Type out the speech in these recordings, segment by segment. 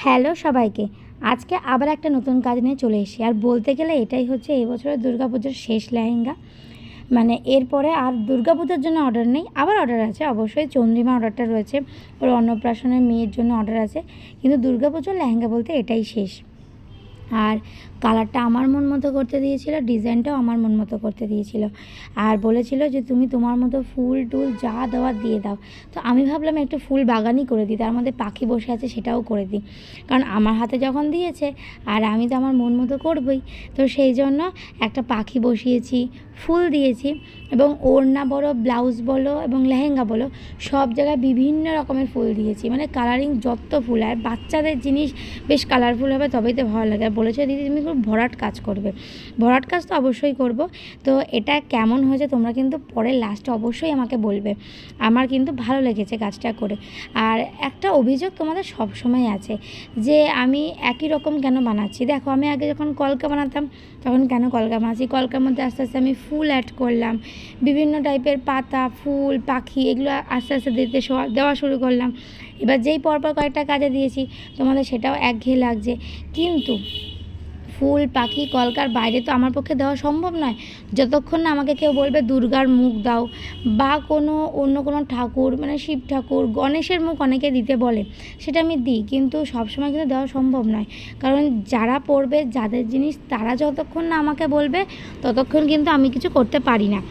Hello সবাইকে। আজকে আবার একটা নতুন কাজ নিয়ে চলে এসেছি। আর বলতে গেলে এটাই হচ্ছে এই বছরের দুর্গাপুজোর শেষ লেহেঙ্গা। মানে এরপরে আর দুর্গাপুজোর জন্য অর্ডার নেই, আবার অর্ডার আছে অবশ্যই। চন্দ্রিমা অর্ডারটা রয়েছে, ওর অন্নপ্রাশনের মেয়ের জন্য অর্ডার আছে, কিন্তু দুর্গাপুজোর লেহেঙ্গা বলতে এটাই শেষ। আর কালারটা আমার মন মতো করতে দিয়েছিল, ডিজাইনটাও আমার মন মতো করতে দিয়েছিল, আর বলেছিল যে তুমি তোমার মতো ফুল টুল যা দেওয়ার দিয়ে দাও। তো আমি ভাবলাম একটু ফুল বাগানই করে দিই, তার মধ্যে পাখি বসে আছে সেটাও করে দিই, কারণ আমার হাতে যখন দিয়েছে আর আমি তো আমার মন মতো করবই। তো সেই জন্য একটা পাখি বসিয়েছি, ফুল দিয়েছি, এবং ওড়না বলো, ব্লাউজ বলো এবং লেহেঙ্গা বলো, সব জায়গায় বিভিন্ন রকমের ফুল দিয়েছি। মানে কালারিং যত ফুল, আর বাচ্চাদের জিনিস বেশ কালারফুল হবে তবেই তো ভালো লাগে। আর বলেছে দিদি তুমি খুব ভরাট কাজ করবে। ভরাট কাজ তো অবশ্যই করব। তো এটা কেমন হয়েছে তোমরা কিন্তু পরে লাস্টে অবশ্যই আমাকে বলবে। আমার কিন্তু ভালো লেগেছে কাজটা করে। আর একটা অভিযোগ তোমাদের সব সময় আছে যে আমি একই রকম কেন বানাচ্ছি। দেখো আমি আগে যখন কলকা বানাতাম তখন কেন কলকা বানাচ্ছি, কলকার মধ্যে আস্তে আস্তে আমি ফুল অ্যাড করলাম, বিভিন্ন টাইপের পাতা, ফুল, পাখি, এগুলো আস্তে আস্তে দেওয়া শুরু করলাম। এবার যেই পরপর কয়েকটা কাজে দিয়েছি তোমাদের সেটাও একঘেয়ে লাগছে। কিন্তু ফুল, পাখি, কলকার বাইরে তো আমার পক্ষে দেওয়া সম্ভব নয়, যতক্ষণ না আমাকে কেউ বলবে দুর্গার মুখ দাও, বা অন্য কোনো ঠাকুর, মানে শিব ঠাকুর, গণেশের মুখ অনেকে দিতে বলে, সেটা আমি দিই, কিন্তু সবসময় কিন্তু দেওয়া সম্ভব নয়। কারণ যারা পড়বে, যাদের জিনিস, তারা যতক্ষণ না আমাকে বলবে ততক্ষণ কিন্তু আমি কিছু করতে পারি না।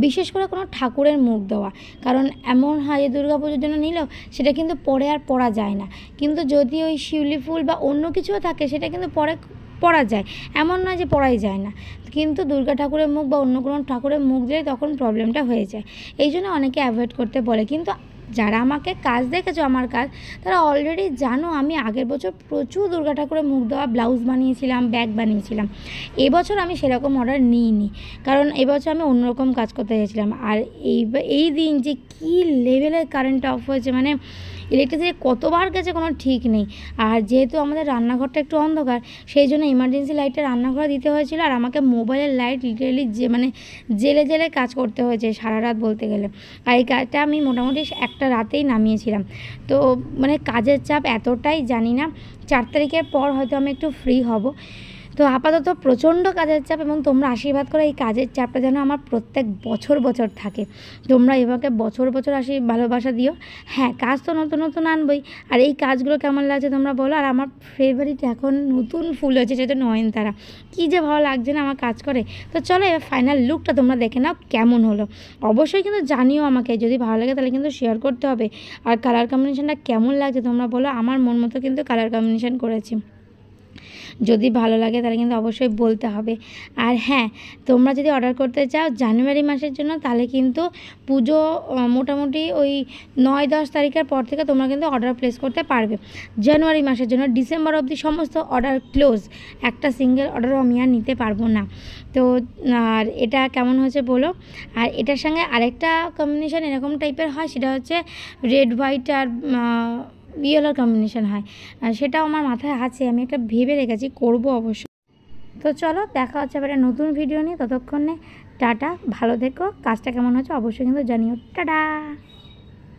বিশেষ করে কোনো ঠাকুরের মুখ দেওয়া, কারণ এমন হয় যে দুর্গা পুজোর জন্য নিলেও সেটা কিন্তু পরে আর পরা যায় না। কিন্তু যদি ওই শিউলি ফুল বা অন্য কিছুও থাকে সেটা কিন্তু পরে পরা যায়, এমন নয় যে পরাই যায় না। কিন্তু দুর্গা ঠাকুরের মুখ বা অন্য কোনো ঠাকুরের মুখ দিলে তখন প্রবলেমটা হয়ে যায়। এই জন্য অনেকে অ্যাভয়েড করতে বলে। কিন্তু যারা আমাকে কাজ দেখেছো, আমার কাজ, তারা অলরেডি জানো আমি আগের বছর প্রচুর দুর্গা ঠাকুরের মুখ দেওয়া ব্লাউজ বানিয়েছিলাম, ব্যাগ বানিয়েছিলাম। এবছর আমি সেরকম অর্ডার নিইনি, কারণ এবছর আমি অন্যরকম কাজ করতে চাইছিলাম। আর এই দিন যে কী লেভেলের কারেন্ট অফ হয়েছে, মানে ইলেকট্রিসিটি কতবার গেছে কোনো ঠিক নেই। আর যেহেতু আমাদের রান্নাঘরটা একটু অন্ধকার, সেই জন্য ইমার্জেন্সি লাইটটা রান্নাঘরে দিতে হয়েছিল, আর আমাকে মোবাইলের লাইট লিটারেলি জেলে জেলে কাজ করতে হয়েছে সারা রাত বলতে গেলে। আর এই কাজটা আমি মোটামুটি একটা রাতেই নামিয়েছিলাম। তো মানে কাজের চাপ এতটাই, জানি না 4 তারিখের পর হয়তো আমি একটু ফ্রি হব। তো আপাতত প্রচণ্ড কাজের চাপ, এবং তোমরা আশীর্বাদ করে এই কাজের চাপটা যেন আমার প্রত্যেক বছর থাকে। তোমরা এভাবে বছর ভালোবাসা দিও। হ্যাঁ, কাজ তো নতুন নতুন আনবই। আর এই কাজগুলো কেমন লাগছে তোমরা বলো। আর আমার ফেভারিট এখন নতুন ফুল হয়েছে, সেটা নয়নতারা। কী যে ভালো লাগছে না আমার কাজ করে। তো চলো এবার ফাইনাল লুকটা তোমরা দেখে নাও কেমন হলো। অবশ্যই কিন্তু জানিও আমাকে, যদি ভালো লাগে তাহলে কিন্তু শেয়ার করতে হবে। আর কালার কম্বিনেশনটা কেমন লাগছে তোমরা বলো। আমার মন মতো কিন্তু কালার কম্বিনেশন করেছি, যদি ভালো লাগে তাহলে কিন্তু অবশ্যই বলতে হবে। আর হ্যাঁ, তোমরা যদি অর্ডার করতে চাও জানুয়ারি মাসের জন্য, তাহলে কিন্তু পুজো মোটামুটি ওই 9-10 তারিখের পর থেকে তোমরা কিন্তু অর্ডার প্লেস করতে পারবে জানুয়ারি মাসের জন্য। ডিসেম্বর অবধি সমস্ত অর্ডার ক্লোজ, একটা সিঙ্গেল অর্ডারও আমি আর নিতে পারবো না। তো আর এটা কেমন হয়েছে বলো। আর এটার সঙ্গে আরেকটা কম্বিনেশন এরকম টাইপের হয়, সেটা হচ্ছে রেড হোয়াইট আর ইয়েলোর কম্বিনেশন হয়। সেটাও আমার মাথায় আছে, আমি একটা ভেবে রেখেছি, করবো অবশ্য। তো চলো দেখা হচ্ছে এবারে নতুন ভিডিও নিয়ে। ততক্ষণে টাটা, ভালো থেকো। কাজটা কেমন হচ্ছে অবশ্যই কিন্তু জানিও। টাটা।